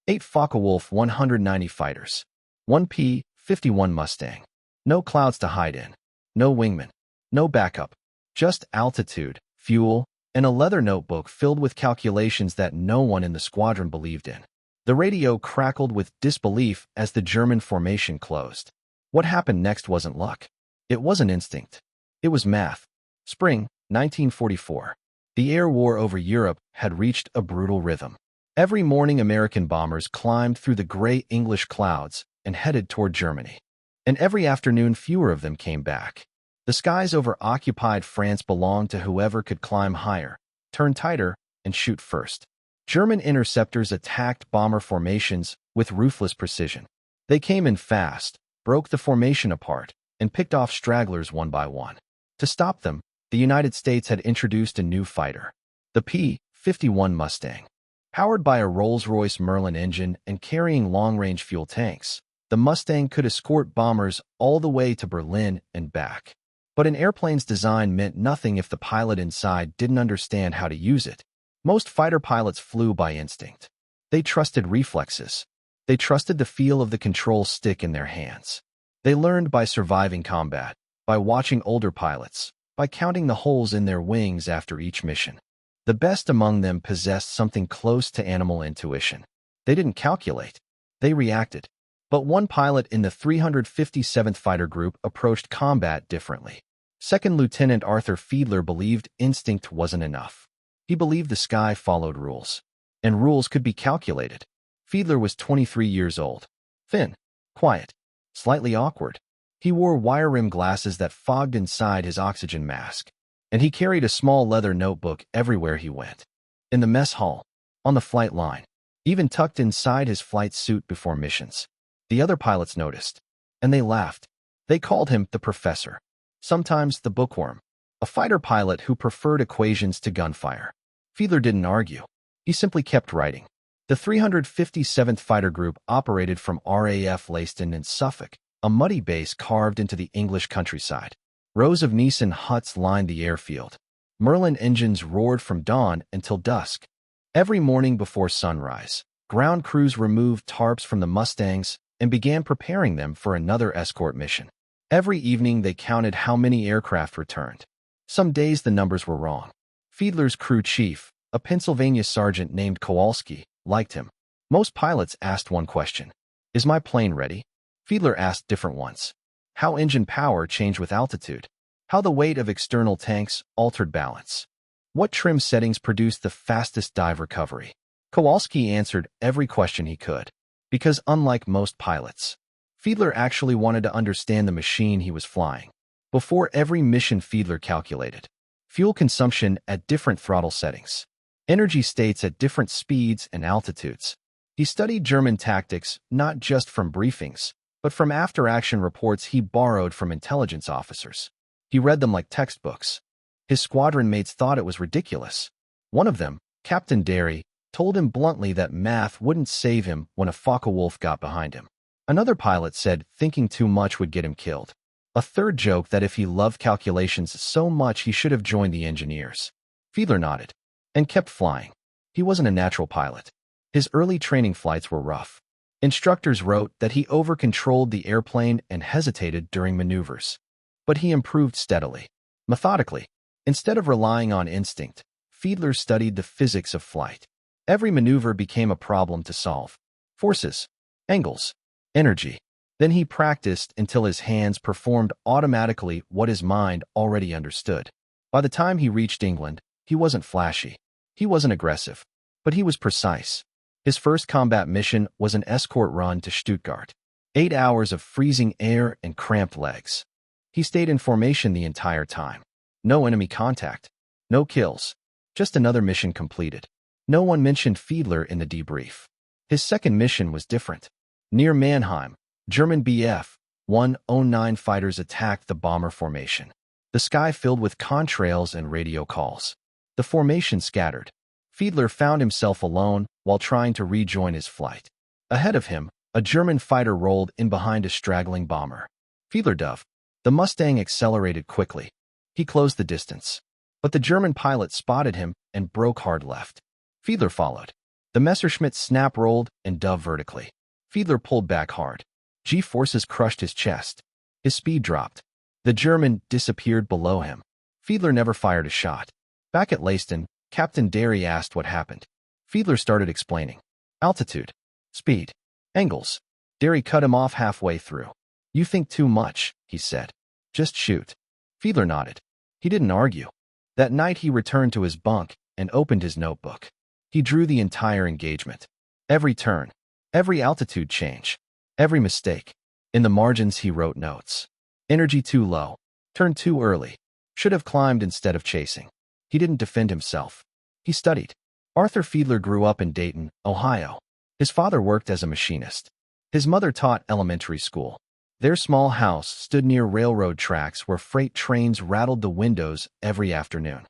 8 Focke-Wulf 190 fighters. 1 P-51 Mustang. No clouds to hide in. No wingman. No backup. Just altitude, fuel, and a leather notebook filled with calculations that no one in the squadron believed in. The radio crackled with disbelief as the German formation closed. What happened next wasn't luck. It wasn't instinct. It was math. Spring, 1944. The air war over Europe had reached a brutal rhythm. Every morning American bombers climbed through the gray English clouds and headed toward Germany. And every afternoon fewer of them came back. The skies over occupied France belonged to whoever could climb higher, turn tighter, and shoot first. German interceptors attacked bomber formations with ruthless precision. They came in fast, broke the formation apart, and picked off stragglers one by one. To stop them, the United States had introduced a new fighter, the P-51 Mustang. Powered by a Rolls-Royce Merlin engine and carrying long-range fuel tanks, the Mustang could escort bombers all the way to Berlin and back. But an airplane's design meant nothing if the pilot inside didn't understand how to use it. Most fighter pilots flew by instinct. They trusted reflexes. They trusted the feel of the control stick in their hands. They learned by surviving combat, by watching older pilots, by counting the holes in their wings after each mission. The best among them possessed something close to animal intuition. They didn't calculate. They reacted. But one pilot in the 357th Fighter Group approached combat differently. Second Lieutenant Arthur Feedler believed instinct wasn't enough. He believed the sky followed rules, and rules could be calculated. Feedler was 23 years old, thin, quiet, slightly awkward. He wore wire-rimmed glasses that fogged inside his oxygen mask, and he carried a small leather notebook everywhere he went. In the mess hall, on the flight line, even tucked inside his flight suit before missions. The other pilots noticed, and they laughed. They called him the professor, sometimes the bookworm, a fighter pilot who preferred equations to gunfire. Feedler didn't argue. He simply kept writing. The 357th Fighter Group operated from RAF Leiston in Suffolk, a muddy base carved into the English countryside. Rows of Nissan huts lined the airfield. Merlin engines roared from dawn until dusk. Every morning before sunrise, ground crews removed tarps from the Mustangs and began preparing them for another escort mission. Every evening they counted how many aircraft returned. Some days the numbers were wrong. Feedler's crew chief, a Pennsylvania sergeant named Kowalski, liked him. Most pilots asked one question: "Is my plane ready?" Feedler asked different ones. How engine power changed with altitude. How the weight of external tanks altered balance. What trim settings produced the fastest dive recovery. Kowalski answered every question he could. Because unlike most pilots, Feedler actually wanted to understand the machine he was flying. Before every mission, Feedler calculated fuel consumption at different throttle settings, energy states at different speeds and altitudes. He studied German tactics not just from briefings, but from after-action reports he borrowed from intelligence officers. He read them like textbooks. His squadron mates thought it was ridiculous. One of them, Captain Derry, told him bluntly that math wouldn't save him when a Focke-Wulf got behind him. Another pilot said thinking too much would get him killed. A third joked that if he loved calculations so much he should have joined the engineers. Feedler nodded and kept flying. He wasn't a natural pilot. His early training flights were rough. Instructors wrote that he over-controlled the airplane and hesitated during maneuvers. But he improved steadily, methodically. Instead of relying on instinct, Feedler studied the physics of flight. Every maneuver became a problem to solve. Forces, angles, energy. Then he practiced until his hands performed automatically what his mind already understood. By the time he reached England, he wasn't flashy. He wasn't aggressive. But he was precise. His first combat mission was an escort run to Stuttgart. 8 hours of freezing air and cramped legs. He stayed in formation the entire time. No enemy contact. No kills. Just another mission completed. No one mentioned Feedler in the debrief. His second mission was different. Near Mannheim, German Bf 109 fighters attacked the bomber formation. The sky filled with contrails and radio calls. The formation scattered. Feedler found himself alone while trying to rejoin his flight. Ahead of him, a German fighter rolled in behind a straggling bomber. Feedler dove. The Mustang accelerated quickly. He closed the distance. But the German pilot spotted him and broke hard left. Feedler followed. The Messerschmitt snap-rolled and dove vertically. Feedler pulled back hard. G-forces crushed his chest. His speed dropped. The German disappeared below him. Feedler never fired a shot. Back at Leiston, Captain Derry asked what happened. Feedler started explaining. Altitude. Speed. Angles. Derry cut him off halfway through. You think too much, he said. Just shoot. Feedler nodded. He didn't argue. That night he returned to his bunk and opened his notebook. He drew the entire engagement. Every turn. Every altitude change. Every mistake. In the margins he wrote notes. Energy too low. Turned too early. Should have climbed instead of chasing. He didn't defend himself. He studied. Arthur Feedler grew up in Dayton, Ohio. His father worked as a machinist. His mother taught elementary school. Their small house stood near railroad tracks where freight trains rattled the windows every afternoon.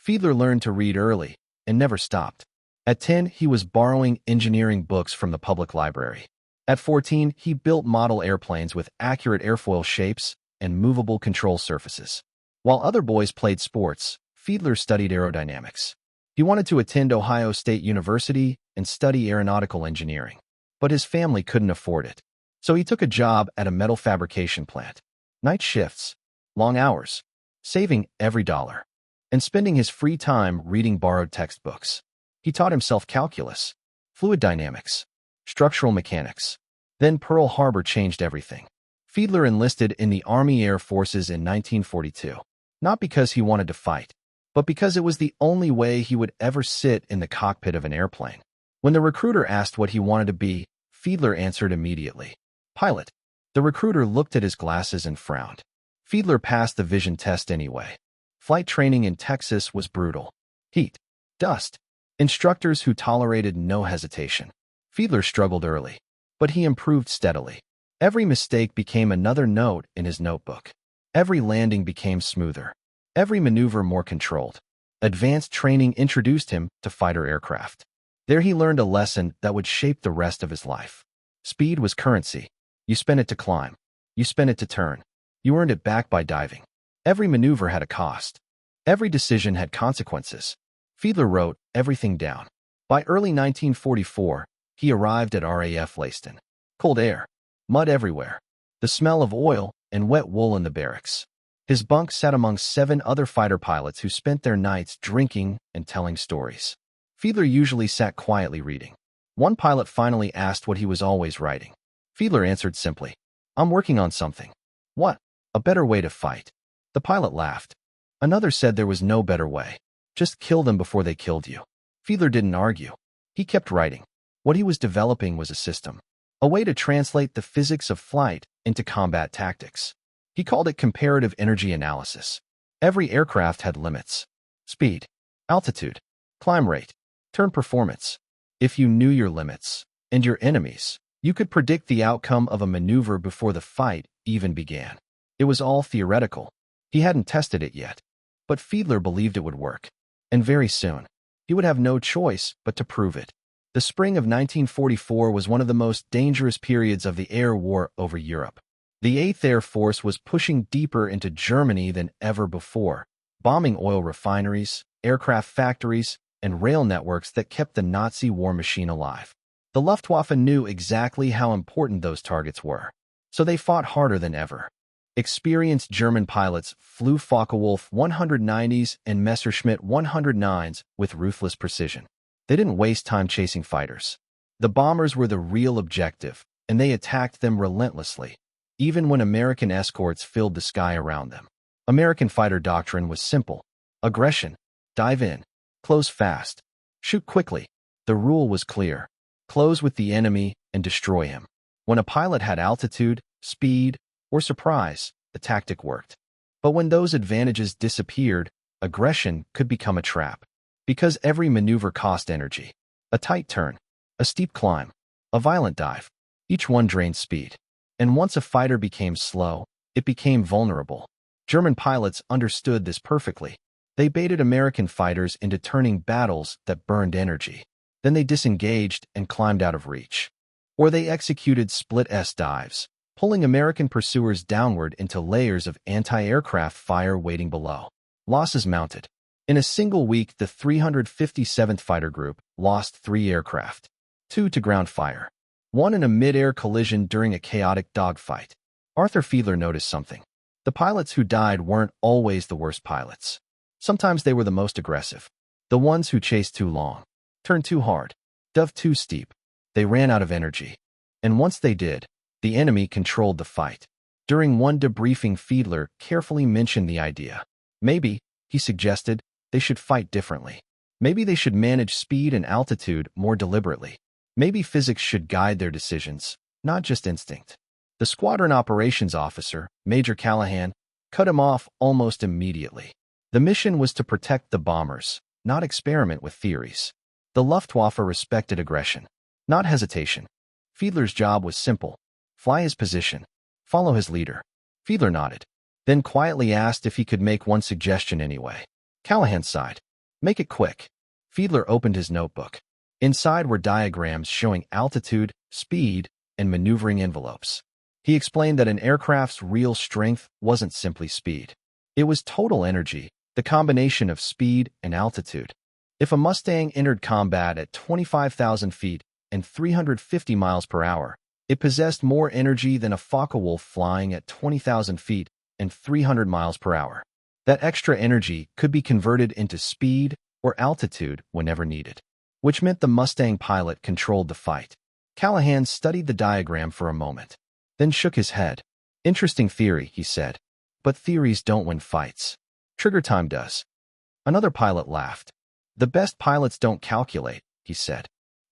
Feedler learned to read early and never stopped. At 10, he was borrowing engineering books from the public library. At 14, he built model airplanes with accurate airfoil shapes and movable control surfaces. While other boys played sports, Feedler studied aerodynamics. He wanted to attend Ohio State University and study aeronautical engineering, but his family couldn't afford it. So he took a job at a metal fabrication plant. Night shifts, long hours, saving every dollar, and spending his free time reading borrowed textbooks. He taught himself calculus, fluid dynamics, structural mechanics. Then Pearl Harbor changed everything. Feedler enlisted in the Army Air Forces in 1942, not because he wanted to fight, but because it was the only way he would ever sit in the cockpit of an airplane. When the recruiter asked what he wanted to be, Feedler answered immediately. Pilot. The recruiter looked at his glasses and frowned. Feedler passed the vision test anyway. Flight training in Texas was brutal. Heat. Dust. Instructors who tolerated no hesitation. Feedler struggled early, but he improved steadily. Every mistake became another note in his notebook. Every landing became smoother. Every maneuver more controlled. Advanced training introduced him to fighter aircraft. There he learned a lesson that would shape the rest of his life. Speed was currency. You spent it to climb. You spent it to turn. You earned it back by diving. Every maneuver had a cost. Every decision had consequences. Feedler wrote everything down. By early 1944, he arrived at RAF Leiston. Cold air. Mud everywhere. The smell of oil and wet wool in the barracks. His bunk sat among 7 other fighter pilots who spent their nights drinking and telling stories. Feedler usually sat quietly reading. One pilot finally asked what he was always writing. Feedler answered simply, I'm working on something. What? A better way to fight. The pilot laughed. Another said there was no better way. Just kill them before they killed you. Feedler didn't argue. He kept writing. What he was developing was a system. A way to translate the physics of flight into combat tactics. He called it comparative energy analysis. Every aircraft had limits. Speed, altitude, climb rate, turn performance. If you knew your limits and your enemies, you could predict the outcome of a maneuver before the fight even began. It was all theoretical. He hadn't tested it yet, but Feedler believed it would work. And very soon, he would have no choice but to prove it. The spring of 1944 was one of the most dangerous periods of the air war over Europe. The 8th Air Force was pushing deeper into Germany than ever before, bombing oil refineries, aircraft factories, and rail networks that kept the Nazi war machine alive. The Luftwaffe knew exactly how important those targets were, so they fought harder than ever. Experienced German pilots flew Focke-Wulf 190s and Messerschmitt 109s with ruthless precision. They didn't waste time chasing fighters. The bombers were the real objective, and they attacked them relentlessly, even when American escorts filled the sky around them. American fighter doctrine was simple. Aggression. Dive in. Close fast. Shoot quickly. The rule was clear. Close with the enemy and destroy him. When a pilot had altitude, speed, or surprise, the tactic worked. But when those advantages disappeared, aggression could become a trap. Because every maneuver cost energy. A tight turn, a steep climb, a violent dive. Each one drained speed. And once a fighter became slow, it became vulnerable. German pilots understood this perfectly. They baited American fighters into turning battles that burned energy. Then they disengaged and climbed out of reach. Or they executed split S dives, pulling American pursuers downward into layers of anti-aircraft fire waiting below. Losses mounted. In a single week, the 357th Fighter Group lost 3 aircraft, 2 to ground fire, 1 in a mid-air collision during a chaotic dogfight. Arthur Feedler noticed something. The pilots who died weren't always the worst pilots. Sometimes they were the most aggressive. The ones who chased too long, turned too hard, dove too steep. They ran out of energy. And once they did, the enemy controlled the fight. During one debriefing, Feedler carefully mentioned the idea. Maybe, he suggested, they should fight differently. Maybe they should manage speed and altitude more deliberately. Maybe physics should guide their decisions, not just instinct. The squadron operations officer, Major Callahan, cut him off almost immediately. The mission was to protect the bombers, not experiment with theories. The Luftwaffe respected aggression, not hesitation. Feedler's job was simple: fly his position, follow his leader. Feedler nodded, then quietly asked if he could make one suggestion anyway. Callahan sighed. Make it quick. Feedler opened his notebook. Inside were diagrams showing altitude, speed, and maneuvering envelopes. He explained that an aircraft's real strength wasn't simply speed. It was total energy, the combination of speed and altitude. If a Mustang entered combat at 25,000 feet and 350 miles per hour, it possessed more energy than a Focke-Wulf flying at 20,000 feet and 300 miles per hour. That extra energy could be converted into speed or altitude whenever needed, which meant the Mustang pilot controlled the fight. Callahan studied the diagram for a moment, then shook his head. Interesting theory, he said, but theories don't win fights. Trigger time does. Another pilot laughed. The best pilots don't calculate, he said.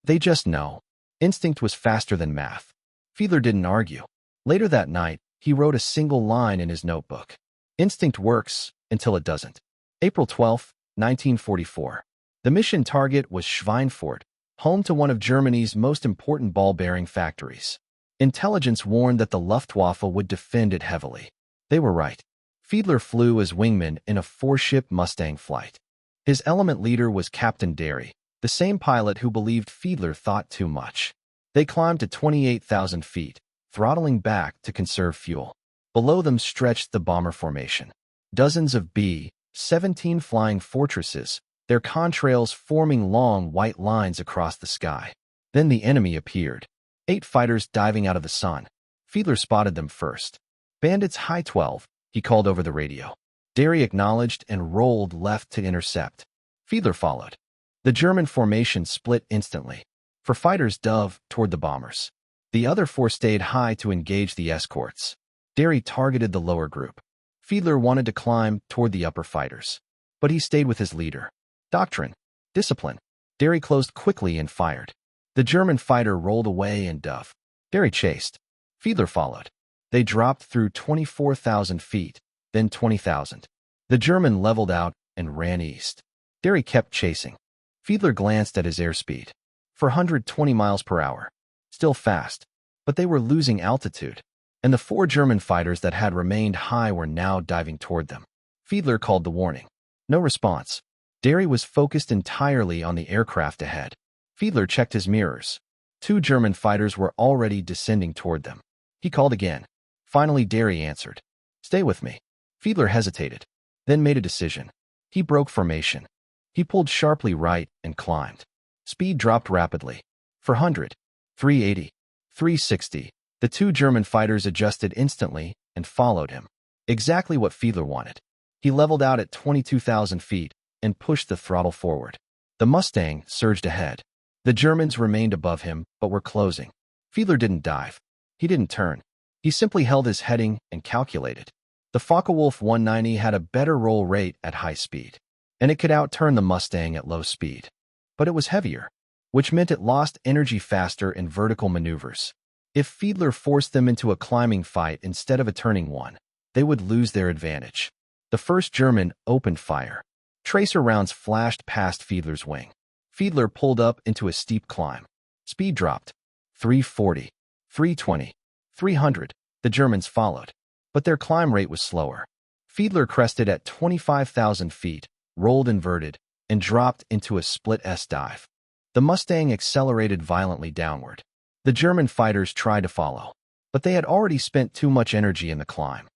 They just know. Instinct was faster than math. Feedler didn't argue. Later that night, he wrote a single line in his notebook. Instinct works until it doesn't. April 12, 1944. The mission target was Schweinfurt, home to one of Germany's most important ball-bearing factories. Intelligence warned that the Luftwaffe would defend it heavily. They were right. Feedler flew as wingman in a 4-ship Mustang flight. His element leader was Captain Derry, the same pilot who believed Feedler thought too much. They climbed to 28,000 feet, throttling back to conserve fuel. Below them stretched the bomber formation. Dozens of B-17 flying fortresses, their contrails forming long white lines across the sky. Then the enemy appeared. 8 fighters diving out of the sun. Feedler spotted them first. Bandits high 12, he called over the radio. Derry acknowledged and rolled left to intercept. Feedler followed. The German formation split instantly. 4 fighters dove toward the bombers. The other 4 stayed high to engage the escorts. Derry targeted the lower group. Feedler wanted to climb toward the upper fighters, but he stayed with his leader. Doctrine. Discipline. Derry closed quickly and fired. The German fighter rolled away and dove. Derry chased. Feedler followed. They dropped through 24,000 feet, then 20,000. The German leveled out and ran east. Derry kept chasing. Feedler glanced at his airspeed. 420 miles per hour. Still fast, but they were losing altitude, and the 4 German fighters that had remained high were now diving toward them. Feedler called the warning. No response. Derry was focused entirely on the aircraft ahead. Feedler checked his mirrors. 2 German fighters were already descending toward them. He called again. Finally, Derry answered. Stay with me. Feedler hesitated, then made a decision. He broke formation. He pulled sharply right and climbed. Speed dropped rapidly. 400, 380, 360. The 2 German fighters adjusted instantly and followed him. Exactly what Feedler wanted. He leveled out at 22,000 feet and pushed the throttle forward. The Mustang surged ahead. The Germans remained above him, but were closing. Feedler didn't dive. He didn't turn. He simply held his heading and calculated. The Focke-Wulf 190 had a better roll rate at high speed, and it could outturn the Mustang at low speed. But it was heavier, which meant it lost energy faster in vertical maneuvers. If Feedler forced them into a climbing fight instead of a turning one, they would lose their advantage. The first German opened fire. Tracer rounds flashed past Feedler's wing. Feedler pulled up into a steep climb. Speed dropped. 340, 320, 300. The Germans followed, but their climb rate was slower. Feedler crested at 25,000 feet, rolled inverted, and dropped into a split S dive. The Mustang accelerated violently downward. The German fighters tried to follow, but they had already spent too much energy in the climb.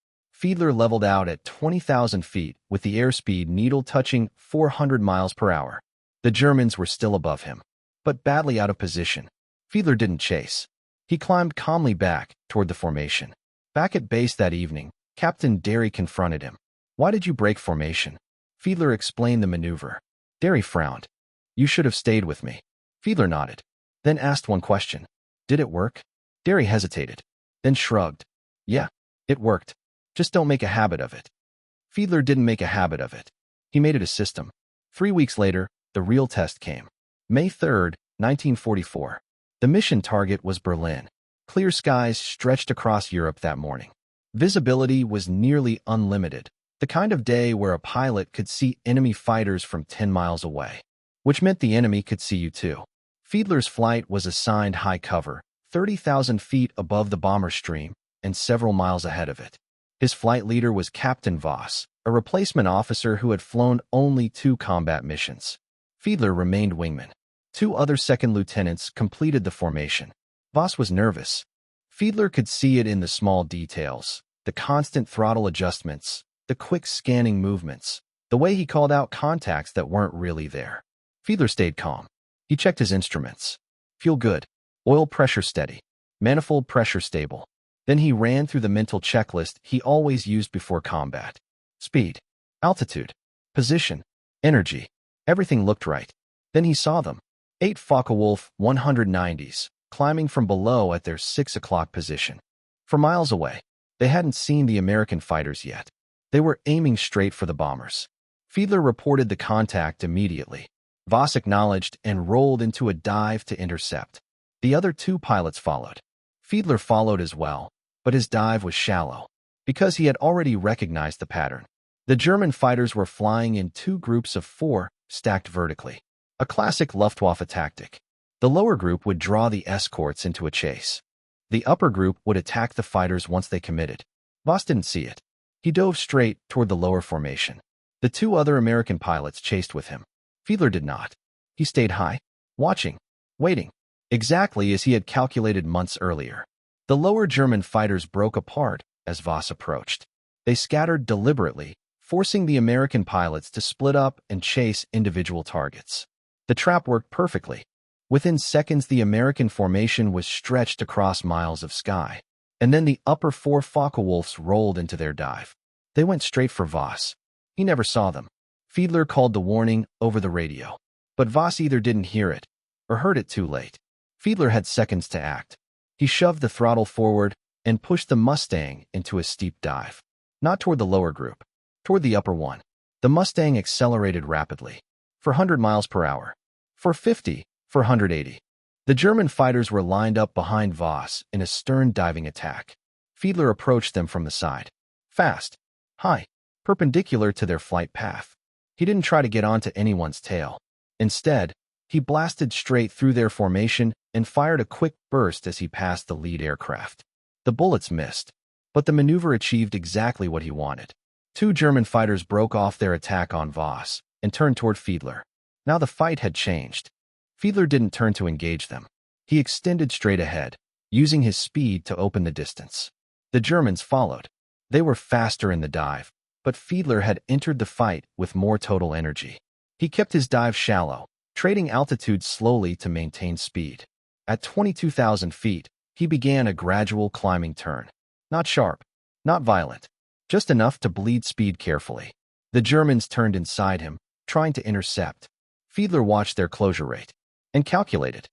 Feedler leveled out at 20,000 feet with the airspeed needle touching 400 miles per hour. The Germans were still above him, but badly out of position. Feedler didn't chase. He climbed calmly back toward the formation. Back at base that evening, Captain Derry confronted him. "Why did you break formation?" Feedler explained the maneuver. Derry frowned. "You should have stayed with me." Feedler nodded, then asked one question. "Did it work?" Derry hesitated, then shrugged. "Yeah, it worked. Just don't make a habit of it." Feedler didn't make a habit of it. He made it a system. 3 weeks later, the real test came. May 3rd, 1944. The mission target was Berlin. Clear skies stretched across Europe that morning. Visibility was nearly unlimited, the kind of day where a pilot could see enemy fighters from 10 miles away, which meant the enemy could see you too. Feedler's flight was assigned high cover, 30,000 feet above the bomber stream and several miles ahead of it. His flight leader was Captain Voss, a replacement officer who had flown only 2 combat missions. Feedler remained wingman. 2 other second lieutenants completed the formation. Voss was nervous. Feedler could see it in the small details, the constant throttle adjustments, the quick scanning movements, the way he called out contacts that weren't really there. Feedler stayed calm. He checked his instruments. Fuel good. Oil pressure steady. Manifold pressure stable. Then he ran through the mental checklist he always used before combat. Speed, altitude, position, energy. Everything looked right. Then he saw them. 8 Focke-Wulf 190s, climbing from below at their 6 o'clock position. For miles away, they hadn't seen the American fighters yet. They were aiming straight for the bombers. Feedler reported the contact immediately. Voss acknowledged and rolled into a dive to intercept. The other 2 pilots followed. Feedler followed as well, but his dive was shallow, because he had already recognized the pattern. The German fighters were flying in 2 groups of 4, stacked vertically. A classic Luftwaffe tactic. The lower group would draw the escorts into a chase. The upper group would attack the fighters once they committed. Voss didn't see it. He dove straight toward the lower formation. The 2 other American pilots chased with him. Feedler did not. He stayed high, watching, waiting, exactly as he had calculated months earlier. The lower German fighters broke apart as Voss approached. They scattered deliberately, forcing the American pilots to split up and chase individual targets. The trap worked perfectly. Within seconds, the American formation was stretched across miles of sky, and then the upper 4 Focke-Wulfs rolled into their dive. They went straight for Voss. He never saw them. Feedler called the warning over the radio, but Voss either didn't hear it or heard it too late. Feedler had seconds to act. He shoved the throttle forward and pushed the Mustang into a steep dive. Not toward the lower group, toward the upper one. The Mustang accelerated rapidly. For 100 miles per hour. For 50. For 180. The German fighters were lined up behind Voss in a stern diving attack. Feedler approached them from the side. Fast. High. Perpendicular to their flight path. He didn't try to get onto anyone's tail. Instead, he blasted straight through their formation and fired a quick burst as he passed the lead aircraft. The bullets missed, but the maneuver achieved exactly what he wanted. 2 German fighters broke off their attack on Voss and turned toward Feedler. Now the fight had changed. Feedler didn't turn to engage them. He extended straight ahead, using his speed to open the distance. The Germans followed. They were faster in the dive, but Feedler had entered the fight with more total energy. He kept his dive shallow, trading altitude slowly to maintain speed. At 22,000 feet, he began a gradual climbing turn. Not sharp, not violent, just enough to bleed speed carefully. The Germans turned inside him, trying to intercept. Feedler watched their closure rate and calculated.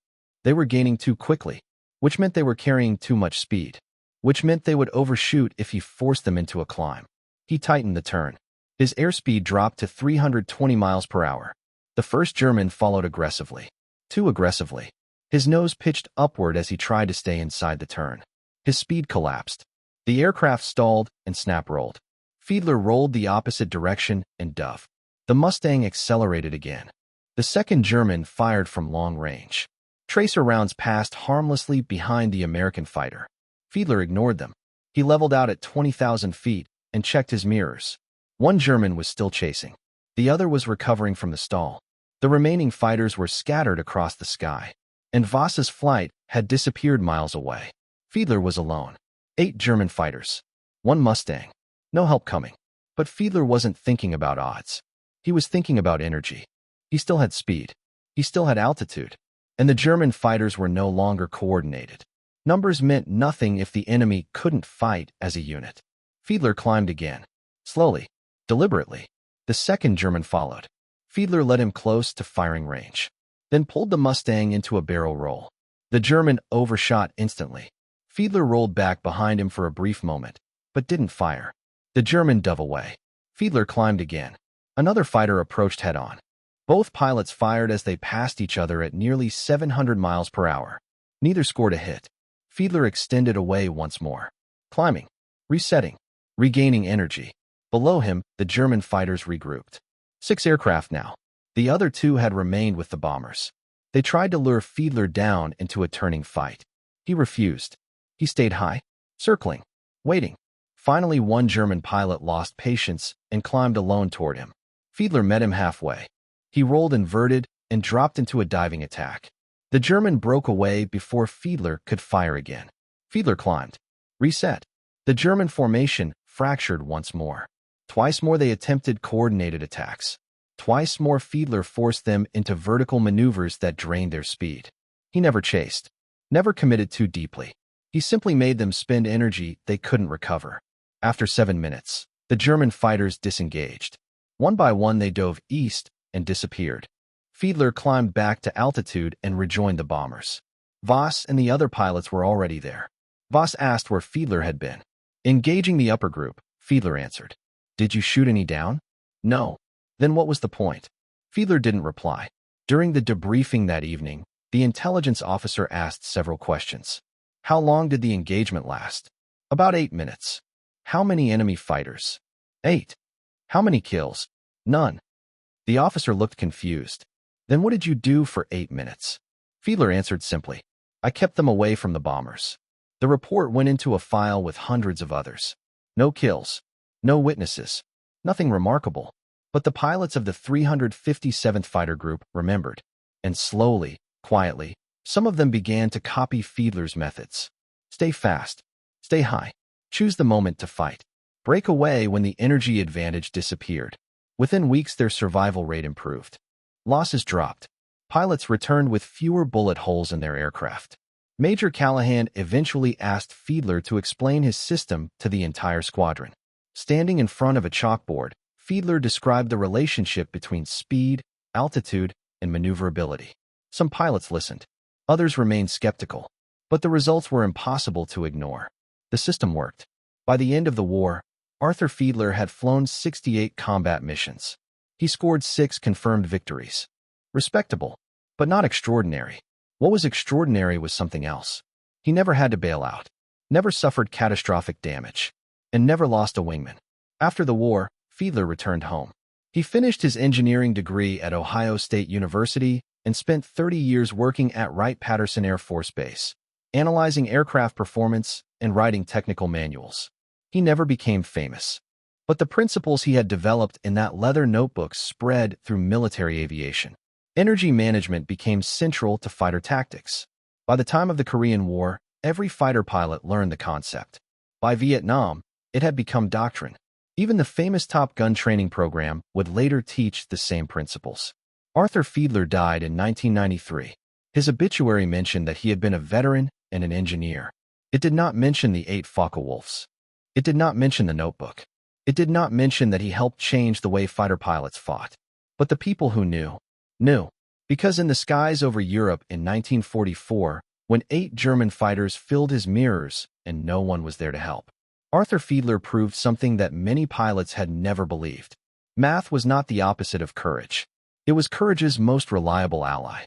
They were gaining too quickly, which meant they were carrying too much speed, which meant they would overshoot if he forced them into a climb. He tightened the turn. His airspeed dropped to 320 miles per hour. The first German followed aggressively. Too aggressively. His nose pitched upward as he tried to stay inside the turn. His speed collapsed. The aircraft stalled and snap-rolled. Feedler rolled the opposite direction and dove. The Mustang accelerated again. The second German fired from long range. Tracer rounds passed harmlessly behind the American fighter. Feedler ignored them. He leveled out at 20,000 feet and checked his mirrors. 1 German was still chasing. The other was recovering from the stall. The remaining fighters were scattered across the sky, and Voss's flight had disappeared miles away. Feedler was alone. 8 German fighters. 1 Mustang. No help coming. But Feedler wasn't thinking about odds. He was thinking about energy. He still had speed. He still had altitude. And the German fighters were no longer coordinated. Numbers meant nothing if the enemy couldn't fight as a unit. Feedler climbed again. Slowly. Deliberately. The second German followed. Feedler led him close to firing range. Then pulled the Mustang into a barrel roll. The German overshot instantly. Feedler rolled back behind him for a brief moment, but didn't fire. The German dove away. Feedler climbed again. Another fighter approached head-on. Both pilots fired as they passed each other at nearly 700 miles per hour. Neither scored a hit. Feedler extended away once more. Climbing. Resetting. Regaining energy. Below him, the German fighters regrouped. 6 aircraft now. The other 2 had remained with the bombers. They tried to lure Feedler down into a turning fight. He refused. He stayed high, circling, waiting. Finally, one German pilot lost patience and climbed alone toward him. Feedler met him halfway. He rolled inverted and dropped into a diving attack. The German broke away before Feedler could fire again. Feedler climbed. Reset. The German formation fractured once more. Twice more they attempted coordinated attacks. Twice more Feedler forced them into vertical maneuvers that drained their speed. He never chased. Never committed too deeply. He simply made them spend energy they couldn't recover. After 7 minutes, the German fighters disengaged. One by one they dove east and disappeared. Feedler climbed back to altitude and rejoined the bombers. Voss and the other pilots were already there. Voss asked where Feedler had been. Engaging the upper group, Feedler answered. Did you shoot any down? No. Then what was the point? Feedler didn't reply. During the debriefing that evening, the intelligence officer asked several questions. How long did the engagement last? About 8 minutes. How many enemy fighters? 8. How many kills? None. The officer looked confused. Then what did you do for 8 minutes? Feedler answered simply. I kept them away from the bombers. The report went into a file with hundreds of others. No kills. No witnesses. Nothing remarkable. But the pilots of the 357th Fighter Group remembered. And slowly, quietly, some of them began to copy Feedler's methods. Stay fast. Stay high. Choose the moment to fight. Break away when the energy advantage disappeared. Within weeks, their survival rate improved. Losses dropped. Pilots returned with fewer bullet holes in their aircraft. Major Callahan eventually asked Feedler to explain his system to the entire squadron. Standing in front of a chalkboard, Feedler described the relationship between speed, altitude, and maneuverability. Some pilots listened. Others remained skeptical. But the results were impossible to ignore. The system worked. By the end of the war, Arthur Feedler had flown 68 combat missions. He scored 6 confirmed victories. Respectable, but not extraordinary. What was extraordinary was something else. He never had to bail out, never suffered catastrophic damage, and never lost a wingman. After the war, Feedler returned home. He finished his engineering degree at Ohio State University and spent 30 years working at Wright-Patterson Air Force Base, analyzing aircraft performance and writing technical manuals. He never became famous, but the principles he had developed in that leather notebook spread through military aviation. Energy management became central to fighter tactics. By the time of the Korean War, every fighter pilot learned the concept. By Vietnam, it had become doctrine. Even the famous Top Gun training program would later teach the same principles. Arthur Feedler died in 1993. His obituary mentioned that he had been a veteran and an engineer. It did not mention the 8 Focke-Wulfs. It did not mention the notebook. It did not mention that he helped change the way fighter pilots fought. But the people who knew, knew. Because in the skies over Europe in 1944, when 8 German fighters filled his mirrors and no one was there to help, Arthur Feedler proved something that many pilots had never believed. Math was not the opposite of courage. It was courage's most reliable ally.